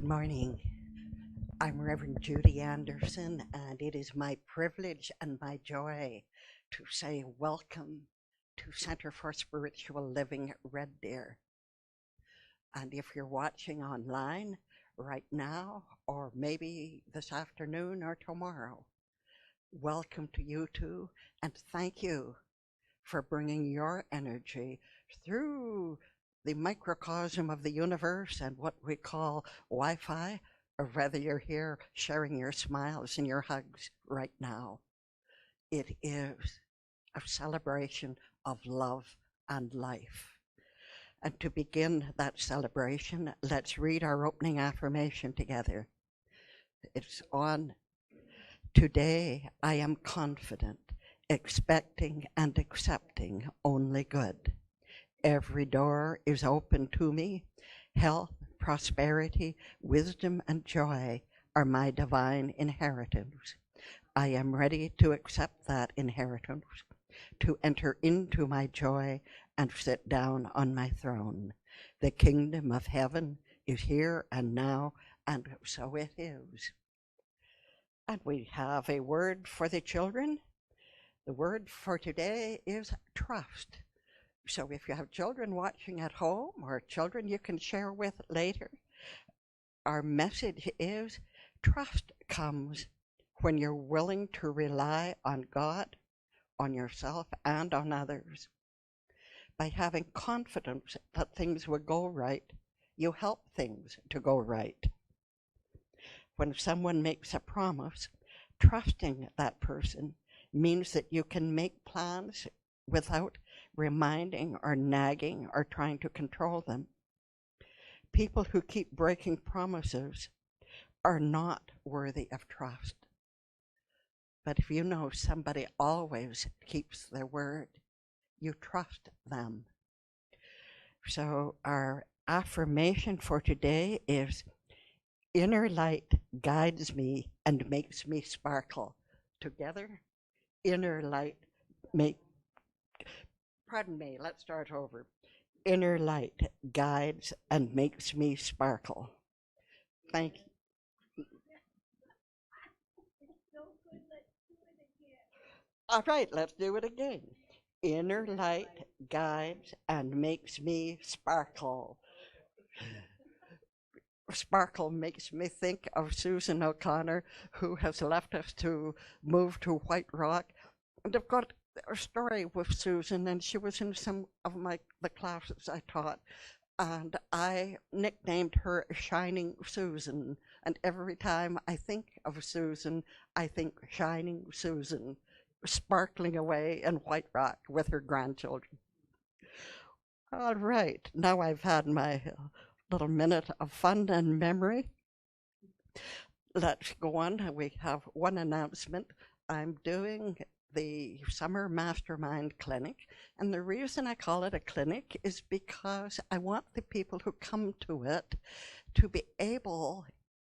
morning. I'm Reverend Judy Anderson, and it is my privilege and my joy to say welcome to Center for Spiritual Living Red Deer. And if you're watching online right now, or maybe this afternoon or tomorrow, welcome to you too, and thank you for bringing your energy through the microcosm of the universe and what we call Wi-Fi, or whether you're here sharing your smiles and your hugs right now. It is a celebration of love and life. And to begin that celebration, let's read our opening affirmation together. It's on: today I am confident, expecting and accepting only good. Every door is open to me. Health, prosperity, wisdom, and joy are my divine inheritance. I am ready to accept that inheritance, to enter into my joy and sit down on my throne. The kingdom of heaven is here and now, and so it is. And we have a word for the children. The word for today is trust. So if you have children watching at home or children you can share with later, our message is trust comes when you're willing to rely on God, on yourself, and on others. By having confidence that things will go right, you help things to go right. When someone makes a promise, trusting that person means that you can make plans without reminding or nagging or trying to control them. People who keep breaking promises are not worthy of trust. But if you know somebody always keeps their word, you trust them. So our affirmation for today is: inner light guides me and makes me sparkle. Together, inner light let's start over. Inner light guides and makes me sparkle. Thank you. All right, let's do it again. Inner light guides and makes me sparkle. Sparkle makes me think of Susan O'Connor, who has left us to move to White Rock. And I've got a story with Susan, and she was in some of the classes I taught, and I nicknamed her Shining Susan. And every time I think of Susan, I think Shining Susan, sparkling away in White Rock with her grandchildren. All right, now I've had my little minute of fun and memory. Let's go on. We have one announcement. I'm doing the Summer Mastermind Clinic, and the reason I call it a clinic is because I want the people who come to it to be able,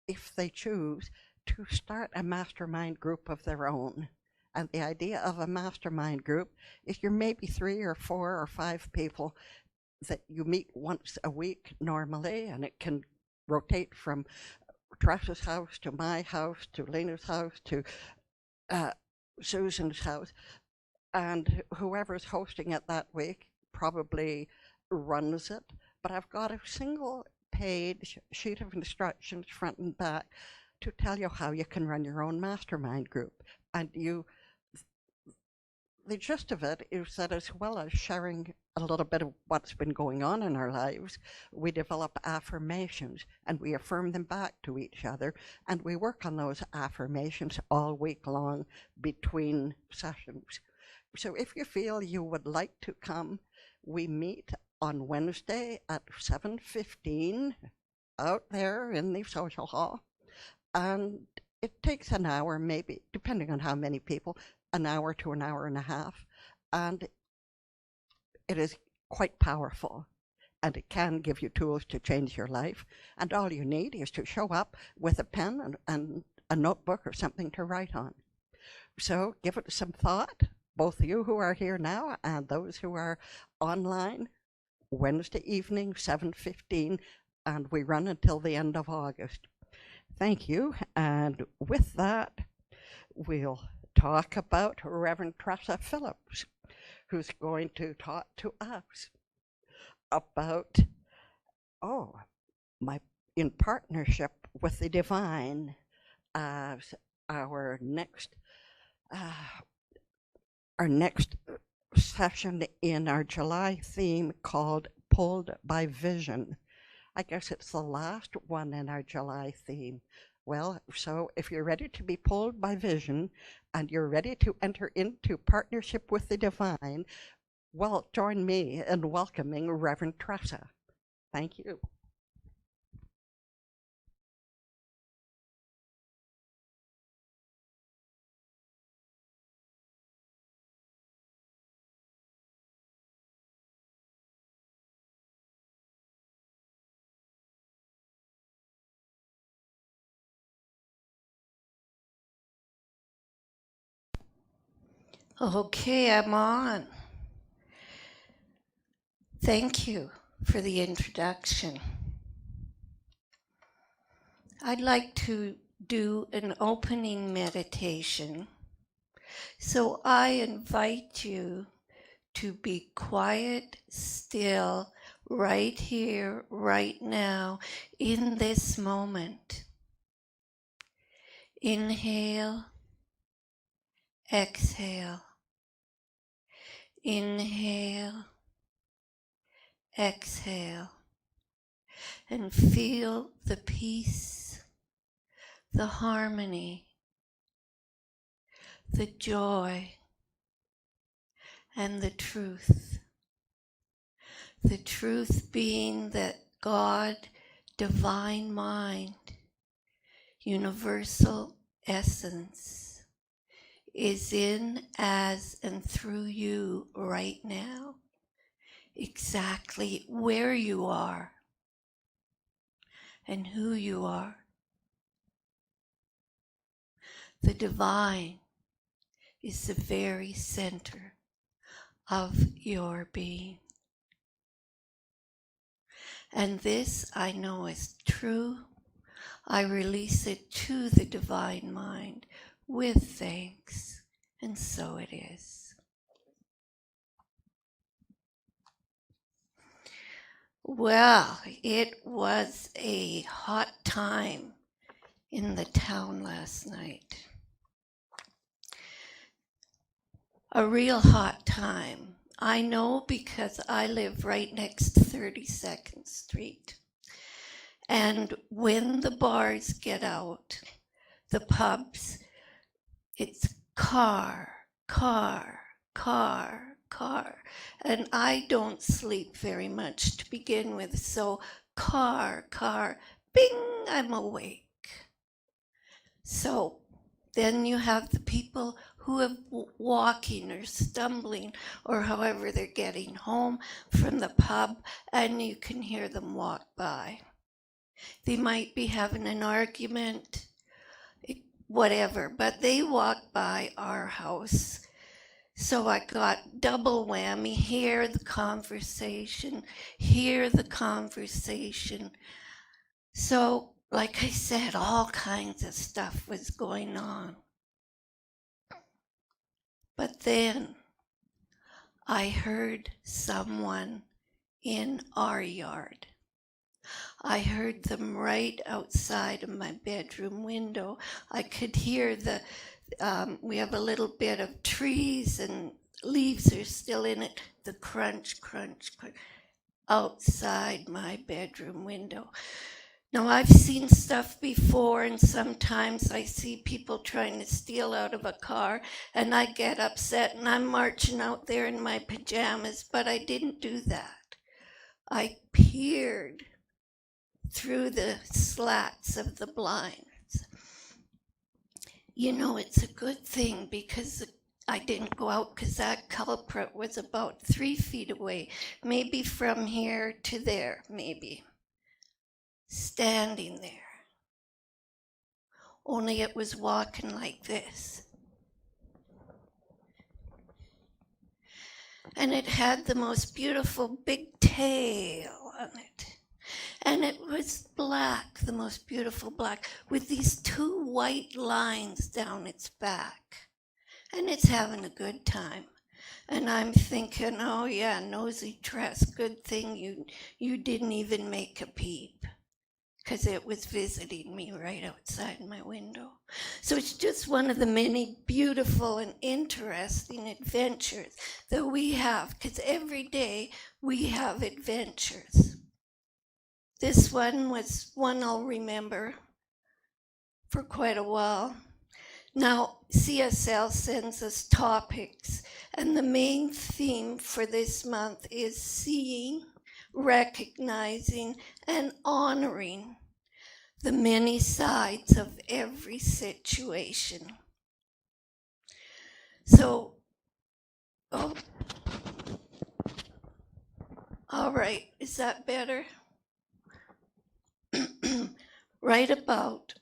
if they choose, to start a mastermind group of their own. And the idea of a mastermind group is you're maybe 3 or 4 or 5 people that you meet once a week normally, and it can rotate from Tressa's house to my house to Lena's house to Susan's house, and whoever's hosting it that week probably runs it. But I've got a single page sheet of instructions front and back to tell you how you can run your own mastermind group. And the gist of it is that as well as sharing a little bit of what's been going on in our lives, we develop affirmations and we affirm them back to each other, and we work on those affirmations all week long between sessions. So if you feel you would like to come, we meet on Wednesday at 7:15 out there in the social hall, and it takes an hour, maybe, depending on how many people, an hour to an hour and a half, and it is quite powerful, and it can give you tools to change your life, and all you need is to show up with a pen and a notebook or something to write on. So give it some thought, both you who are here now and those who are online. Wednesday evening, 7:15, and we run until the end of August. Thank you. And with that, we'll talk about Reverend Tressa Phillips, who's going to talk to us about, in partnership with the divine, as our next session in our July theme called Pulled by Vision. I guess it's the last one in our July theme. Well, so if you're ready to be pulled by vision and you're ready to enter into partnership with the divine, well, join me in welcoming Reverend Tressa. Thank you. Okay, I'm on. Thank you for the introduction. I'd like to do an opening meditation. So I invite you to be quiet, still, right here, right now, in this moment. Inhale, exhale. Inhale, exhale, and feel the peace, the harmony, the joy, and the truth. The truth being that God, divine mind, universal essence, is in, as, and through you right now, exactly where you are and who you are. The divine is the very center of your being. And this I know is true. I release it to the divine mind with thanks, and so it is. Well, it was a hot time in the town last night. A real hot time. I know because I live right next to 32nd Street. And when the bars get out, the pubs, it's car, car, car, car. And I don't sleep very much to begin with, so car, car, bing, I'm awake. So then you have the people who are walking or stumbling or however they're getting home from the pub, and you can hear them walk by. They might be having an argument, whatever, but they walk by our house. So I got double whammy, hear the conversation. So, like I said, all kinds of stuff was going on. But then I heard someone in our yard. I heard them right outside of my bedroom window. I could hear we have a little bit of trees and leaves are still in it, the crunch, crunch, crunch, outside my bedroom window. Now, I've seen stuff before, and sometimes I see people trying to steal out of a car, and I get upset, and I'm marching out there in my pajamas, but I didn't do that. I peered through the slats of the blinds. You know, it's a good thing because I didn't go out because that culprit was about 3 feet away, maybe from here to there, maybe. Standing there. Only it was walking like this. And it had the most beautiful big tail on it. And it was black, the most beautiful black, with these two white lines down its back. And it's having a good time. And I'm thinking, oh yeah, nosy dress, good thing you didn't even make a peep, because it was visiting me right outside my window. So it's just one of the many beautiful and interesting adventures that we have, because every day we have adventures. This one was one I'll remember for quite a while. Now, CSL sends us topics, and the main theme for this month is seeing, recognizing, and honoring the many sides of every situation. So, all right, is that better? Right about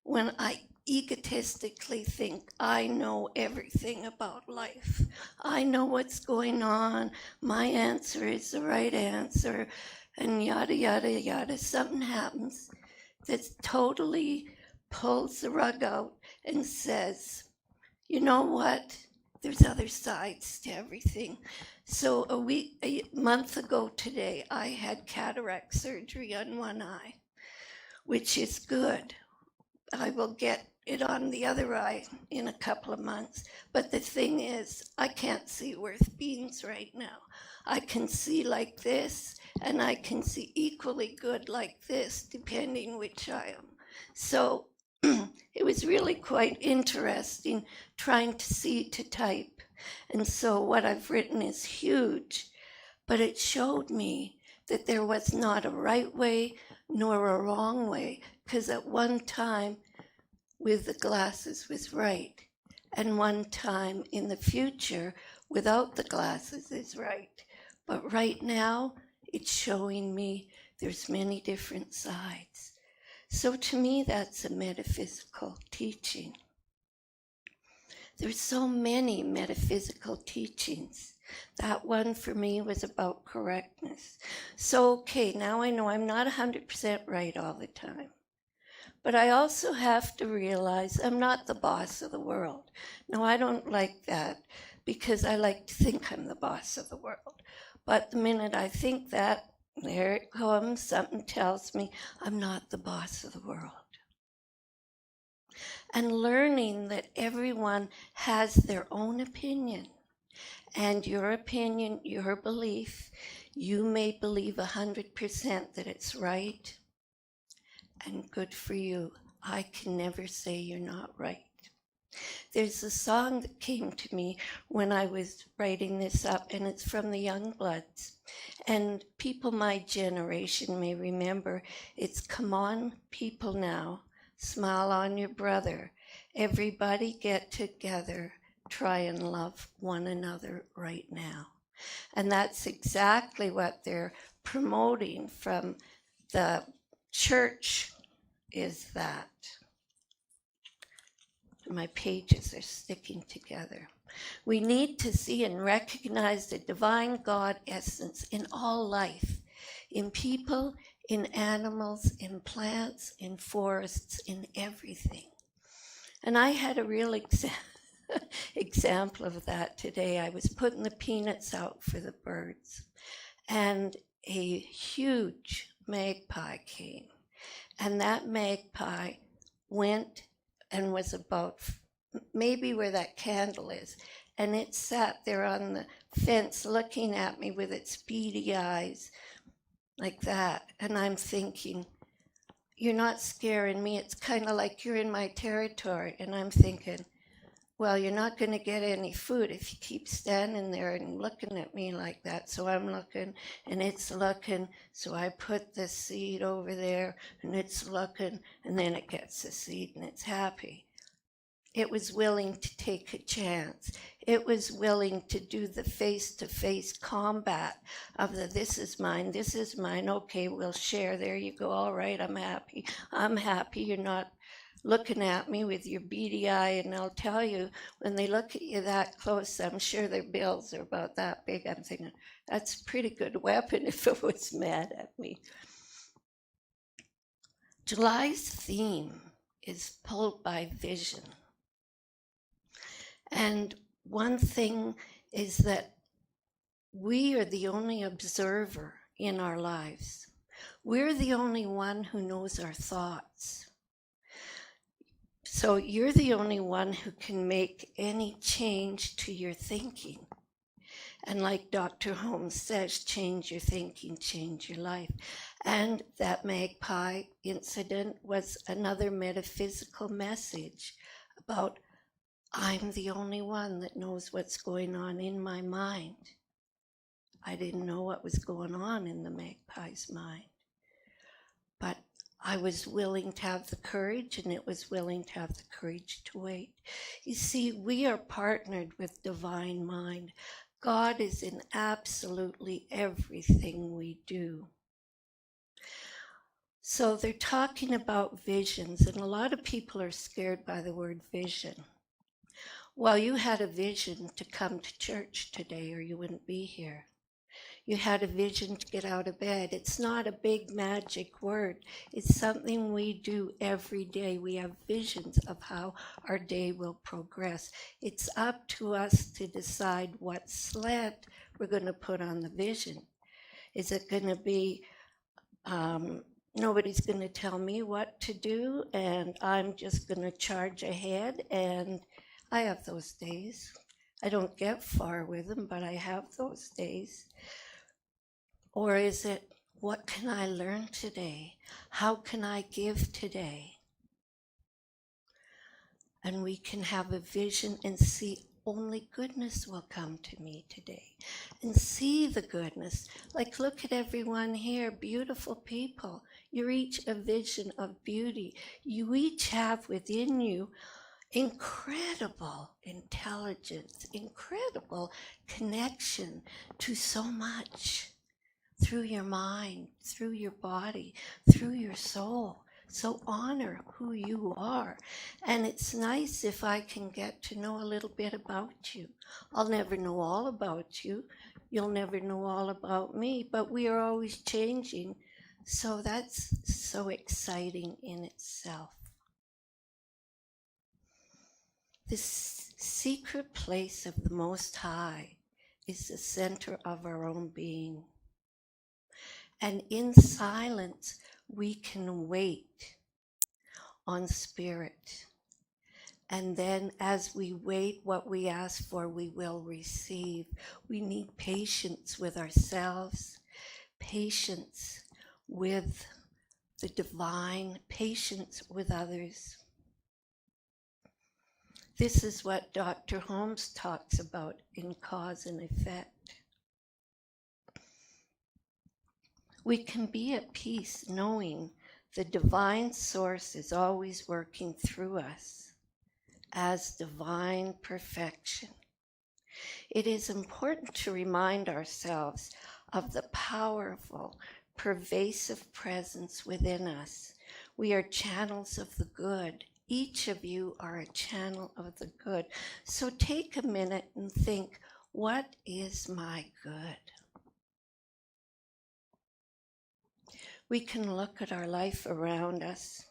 when I egotistically think I know everything about life. I know what's going on. My answer is the right answer, and yada, yada, yada. Something happens that totally pulls the rug out and says, you know what? There's other sides to everything. So a month ago today, I had cataract surgery on one eye, which is good. I will get it on the other eye in a couple of months. But the thing is, I can't see worth beans right now. I can see like this, and I can see equally good like this, depending which I am. So it was really quite interesting trying to see to type. And so what I've written is huge, but it showed me that there was not a right way nor a wrong way, because at one time with the glasses was right, and one time in the future without the glasses is right. But right now, it's showing me there's many different sides. So to me, that's a metaphysical teaching. There's so many metaphysical teachings. That one for me was about correctness. So, okay, now I know I'm not 100% right all the time. But I also have to realize I'm not the boss of the world. No, I don't like that, because I like to think I'm the boss of the world. But the minute I think that, there it comes, something tells me I'm not the boss of the world. And learning that everyone has their own opinion, and your opinion, your belief, you may believe 100% that it's right, and good for you. I can never say you're not right. There's a song that came to me when I was writing this up, and it's from the Youngbloods. And people my generation may remember, it's "Come on, people now, smile on your brother. Everybody get together, try and love one another right now." And that's exactly what they're promoting from the church, is that. My pages are sticking together. We need to see and recognize the divine God essence in all life, in people, in animals, in plants, in forests, in everything. And I had a real example of that today. I was putting the peanuts out for the birds, and a huge magpie came. And that magpie went and was about maybe where that candle is. And it sat there on the fence looking at me with its beady eyes like that. And I'm thinking, you're not scaring me. It's kind of like you're in my territory. And I'm thinking, well, you're not going to get any food if you keep standing there and looking at me like that. So I'm looking, and it's looking. So I put the seed over there, and it's looking, and then it gets the seed, and it's happy. It was willing to take a chance. It was willing to do the face-to-face combat of the this is mine, okay, we'll share, there you go, all right, I'm happy, you're not looking at me with your beady eye. And I'll tell you, when they look at you that close, I'm sure their bills are about that big. I'm thinking, that's a pretty good weapon if it was mad at me. July's theme is pulled by vision. And one thing is that we are the only observer in our lives. We're the only one who knows our thoughts. So you're the only one who can make any change to your thinking. And like Dr. Holmes says, change your thinking, change your life. And that magpie incident was another metaphysical message about I'm the only one that knows what's going on in my mind. I didn't know what was going on in the magpie's mind. But I was willing to have the courage, and it was willing to have the courage to wait. You see, we are partnered with Divine Mind. God is in absolutely everything we do. So they're talking about visions, and a lot of people are scared by the word vision. Well, you had a vision to come to church today, or you wouldn't be here. You had a vision to get out of bed. It's not a big magic word. It's something we do every day. We have visions of how our day will progress. It's up to us to decide what slant we're going to put on the vision. Is it going to be, nobody's going to tell me what to do, and I'm just going to charge ahead? And I have those days. I don't get far with them, but I have those days. Or is it, what can I learn today? How can I give today? And we can have a vision and see only goodness will come to me today. And see the goodness. Like, look at everyone here, beautiful people. You each a vision of beauty. You each have within you incredible intelligence, incredible connection to so much. Through your mind, through your body, through your soul. So honor who you are. And it's nice if I can get to know a little bit about you. I'll never know all about you. You'll never know all about me, but we are always changing. So that's so exciting in itself. This secret place of the Most High is the center of our own being. And in silence, we can wait on Spirit. And then as we wait, what we ask for, we will receive. We need patience with ourselves, patience with the divine, patience with others. This is what Dr. Holmes talks about in cause and effect. We can be at peace knowing the divine source is always working through us as divine perfection. It is important to remind ourselves of the powerful, pervasive presence within us. We are channels of the good. Each of you are a channel of the good. So take a minute and think, what is my good? We can look at our life around us,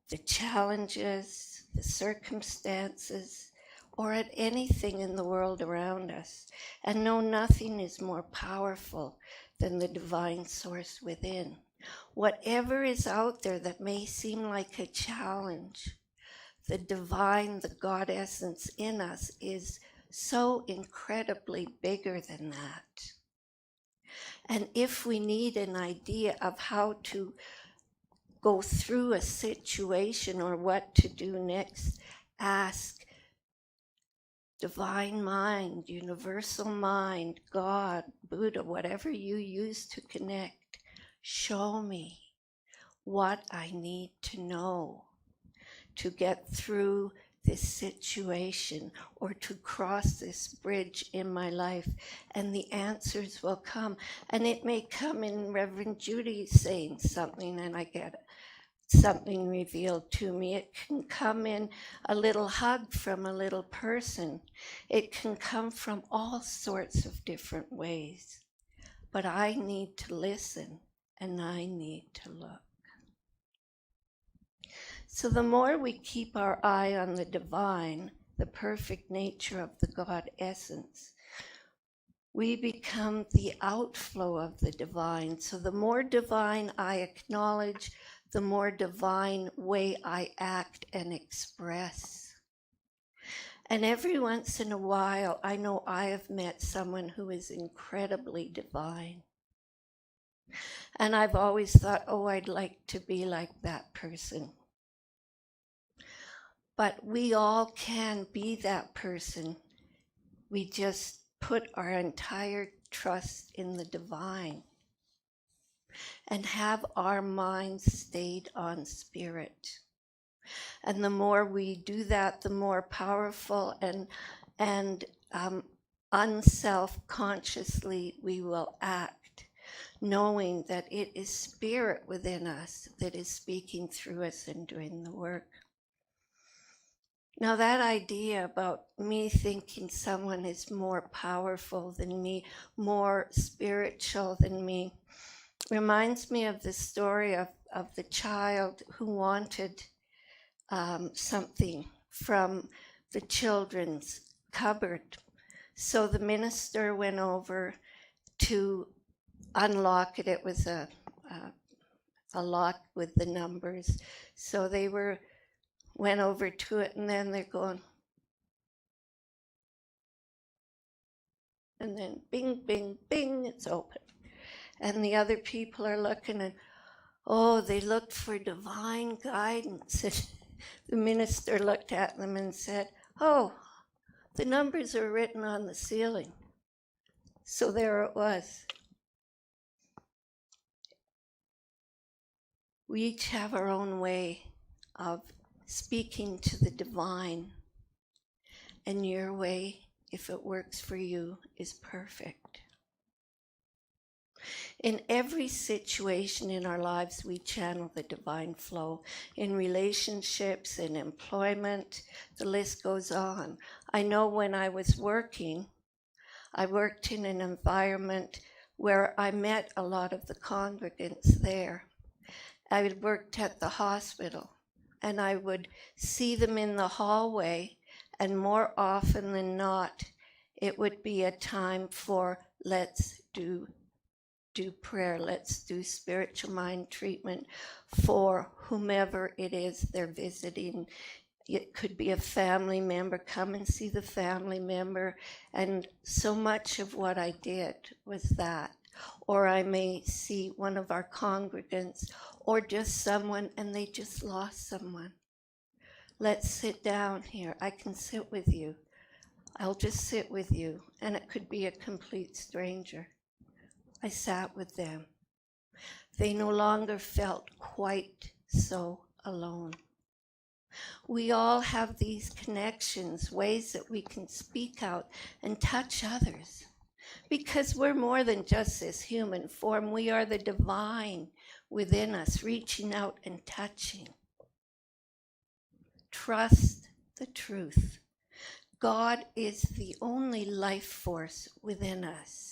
the challenges, the circumstances, or at anything in the world around us, and know nothing is more powerful than the divine source within. Whatever is out there that may seem like a challenge, the divine, the God essence in us is so incredibly bigger than that. And if we need an idea of how to go through a situation or what to do next, ask Divine Mind, Universal Mind, God, Buddha, whatever you use to connect, show me what I need to know to get through this situation or to cross this bridge in my life, and the answers will come. And it may come in Reverend Judy saying something and I get something revealed to me. It can come in a little hug from a little person. It can come from all sorts of different ways. But I need to listen and I need to look. So the more we keep our eye on the divine, the perfect nature of the God essence, we become the outflow of the divine. So the more divine I acknowledge, the more divine way I act and express. And every once in a while, I know I have met someone who is incredibly divine. And I've always thought, oh, I'd like to be like that person. But we all can be that person. We just put our entire trust in the divine and have our minds stayed on spirit. And the more we do that, the more powerful and unself-consciously we will act, knowing that it is spirit within us that is speaking through us and doing the work. Now, that idea about me thinking someone is more powerful than me, more spiritual than me, reminds me of the story of the child who wanted something from the children's cupboard. So the minister went over to unlock it. It was a lock with the numbers. So they went over to it, and then they're going, and then bing, bing, bing, it's open. And the other people are looking, and they looked for divine guidance. And the minister looked at them and said, oh, the numbers are written on the ceiling. So there it was. We each have our own way of speaking to the divine, and your way, if it works for you, is perfect. In every situation in our lives, we channel the divine flow. In relationships, in employment, the list goes on. I know when I was working, I worked in an environment where I met a lot of the congregants there. I had worked at the hospital, and I would see them in the hallway, and more often than not, it would be a time for let's do prayer, let's do spiritual mind treatment for whomever it is they're visiting. It could be a family member, come and see the family member, and so much of what I did was that. Or I may see one of our congregants, or just someone, and they just lost someone. Let's sit down here. I can sit with you. I'll just sit with you. And it could be a complete stranger. I sat with them. They no longer felt quite so alone. We all have these connections, ways that we can speak out and touch others. Because we're more than just this human form. We are the divine within us, reaching out and touching. Trust the truth. God is the only life force within us.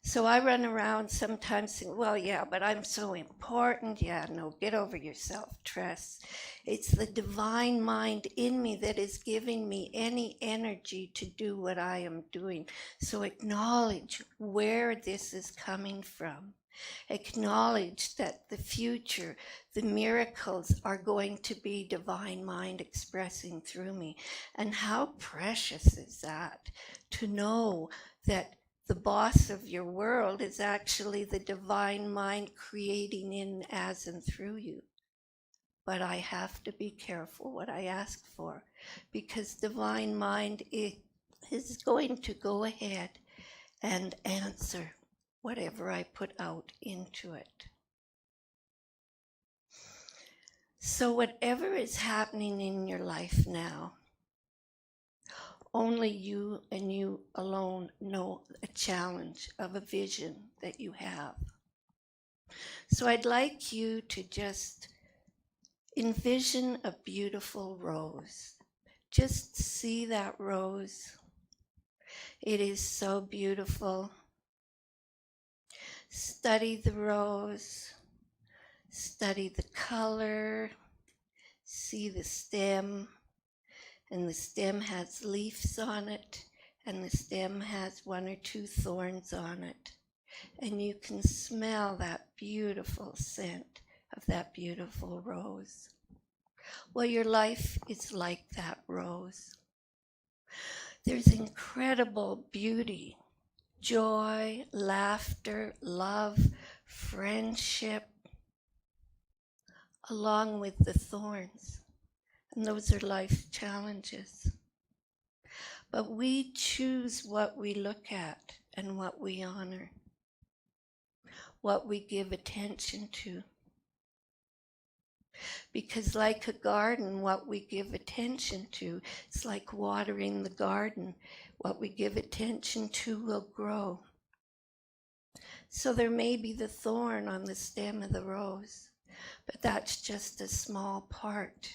So I run around sometimes saying, well, yeah, but I'm so important. Yeah, no, get over yourself, Tress. It's the divine mind in me that is giving me any energy to do what I am doing. So acknowledge where this is coming from. Acknowledge that the future, the miracles are going to be divine mind expressing through me. And how precious is that to know that the boss of your world is actually the divine mind creating in, as, and through you. But I have to be careful what I ask for, because divine mind is going to go ahead and answer whatever I put out into it. So whatever is happening in your life now, only you and you alone know a challenge of a vision that you have. So I'd like you to just envision a beautiful rose. Just see that rose. It is so beautiful. Study the rose. study the color, see the stem, and the stem has leaves on it, and the stem has 1 or 2 thorns on it. And you can smell that beautiful scent of that beautiful rose. Well, your life is like that rose. There's incredible beauty, joy, laughter, love, friendship, along with the thorns. And those are life's challenges. But we choose what we look at and what we honor, what we give attention to. Because like a garden, what we give attention to, it's like watering the garden. What we give attention to will grow. So there may be the thorn on the stem of the rose, but that's just a small part.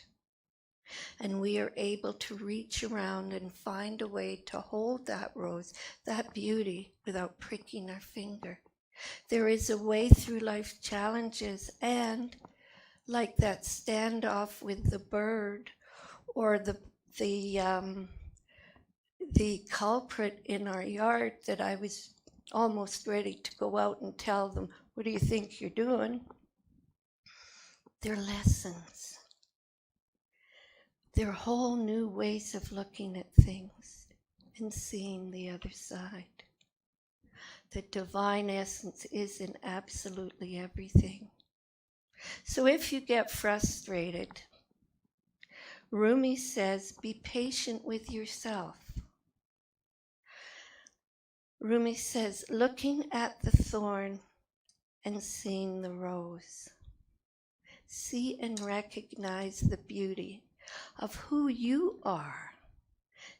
And we are able to reach around and find a way to hold that rose, that beauty, without pricking our finger. There is a way through life's challenges, and like that standoff with the bird, or the culprit in our yard that I was almost ready to go out and tell them, what do you think you're doing? They're lessons. They're whole new ways of looking at things and seeing the other side. The divine essence is in absolutely everything. So if you get frustrated, Rumi says, be patient with yourself. Rumi says, looking at the thorn and seeing the rose. See and recognize the beauty of who you are.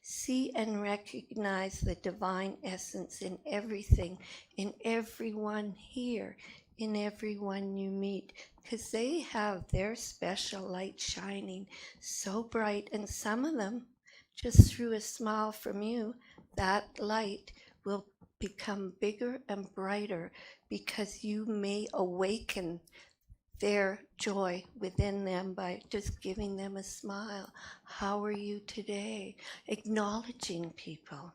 See and recognize the divine essence in everything, in everyone here, in everyone you meet, because they have their special light shining so bright, and some of them, just through a smile from you, that light will become bigger and brighter because you may awaken their joy within them by just giving them a smile. How are you today? Acknowledging people.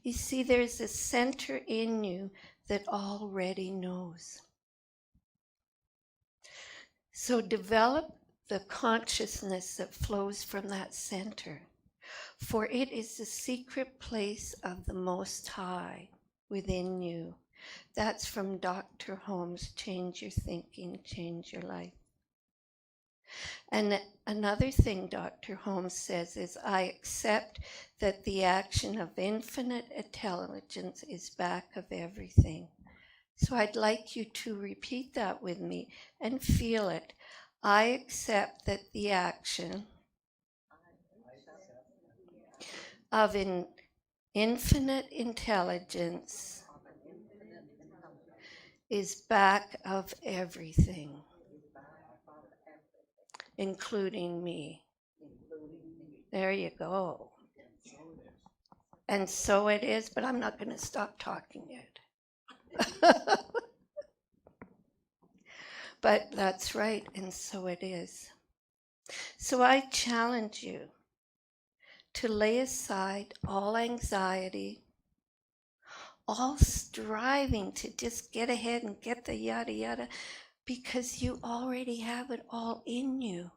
You see, there's a center in you that already knows. So develop the consciousness that flows from that center, for it is the secret place of the Most High within you. That's from Dr. Holmes' Change Your Thinking, Change Your Life. And another thing Dr. Holmes says is, I accept that the action of infinite intelligence is back of everything. So I'd like you to repeat that with me and feel it. I accept that the action of an infinite intelligence is back of everything, including me. There you go. And so it is, but I'm not going to stop talking yet. But that's right, and so it is. So I challenge you to lay aside all anxiety, all striving to just get ahead and get the yada yada, because you already have it all in you.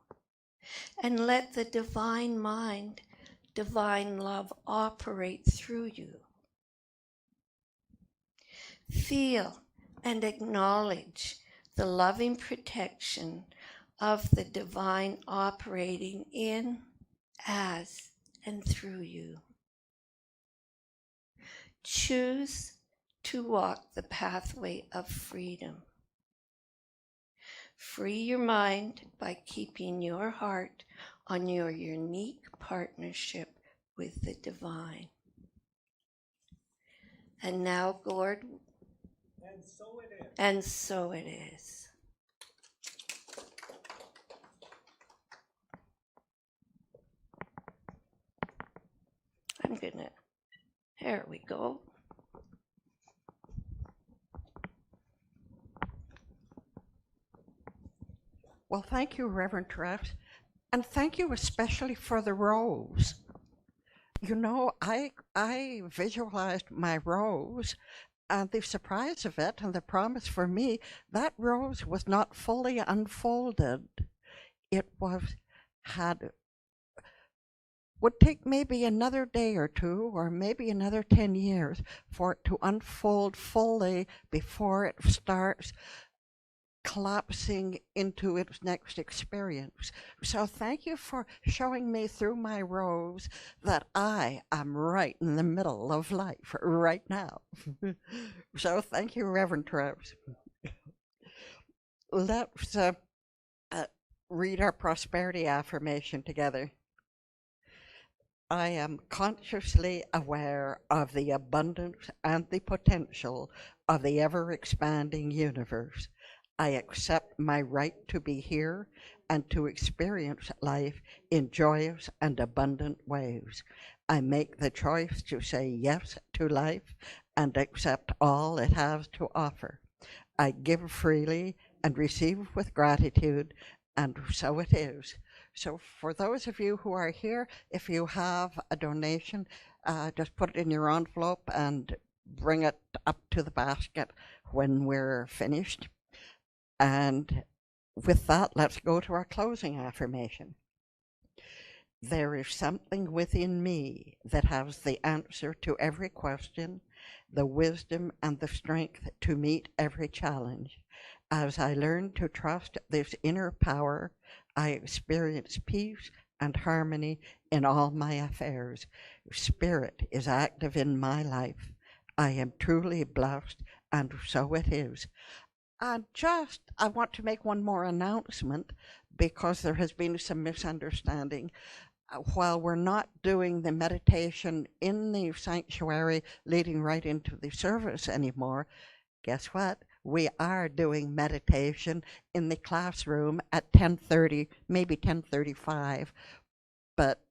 And let the divine mind, divine love operate through you. Feel and acknowledge the loving protection of the divine operating in, as, and through you. Choose to walk the pathway of freedom. Free your mind by keeping your heart on your unique partnership with the divine. And now, Gord. And so it is. And so it is. I'm gonna, there we go. Well, thank you, Reverend Travis, and thank you especially for the rose. You know, I visualized my rose, and the surprise of it and the promise for me, that rose was not fully unfolded. It had would take maybe another day or two, or maybe another 10 years for it to unfold fully before it starts collapsing into its next experience. So thank you for showing me through my rose that I am right in the middle of life right now. So thank you, Reverend Travis. Let's read our prosperity affirmation together. I am consciously aware of the abundance and the potential of the ever-expanding universe. I accept my right to be here and to experience life in joyous and abundant ways. I make the choice to say yes to life and accept all it has to offer. I give freely and receive with gratitude, and so it is. So for those of you who are here, if you have a donation, just put it in your envelope and bring it up to the basket when we're finished. And with that, let's go to our closing affirmation. There is something within me that has the answer to every question, the wisdom and the strength to meet every challenge. As I learn to trust this inner power, I experience peace and harmony in all my affairs. Spirit is active in my life. I am truly blessed, and so it is. I want to make one more announcement because there has been some misunderstanding. While we're not doing the meditation in the sanctuary leading right into the service anymore, guess what? We are doing meditation in the classroom at 10:30, maybe 10:35. But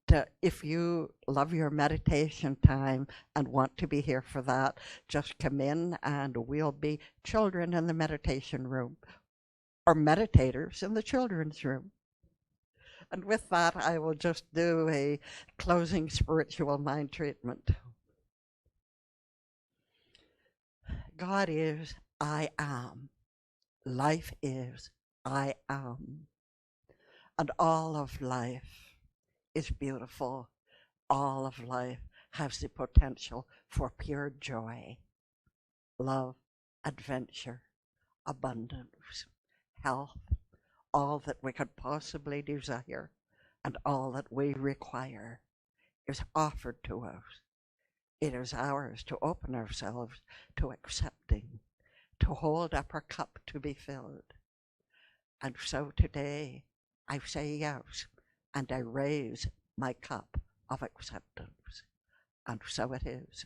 if you love your meditation time and want to be here for that, just come in and we'll be children in the meditation room or meditators in the children's room. And with that, I will just do a closing spiritual mind treatment. God is, I am. Life is, I am. And all of life is beautiful. All of life has the potential for pure joy, love, adventure, abundance, health, all that we could possibly desire and all that we require is offered to us. It is ours to open ourselves to accepting, to hold up our cup to be filled. And so today I say yes, and I raise my cup of acceptance. And so it is.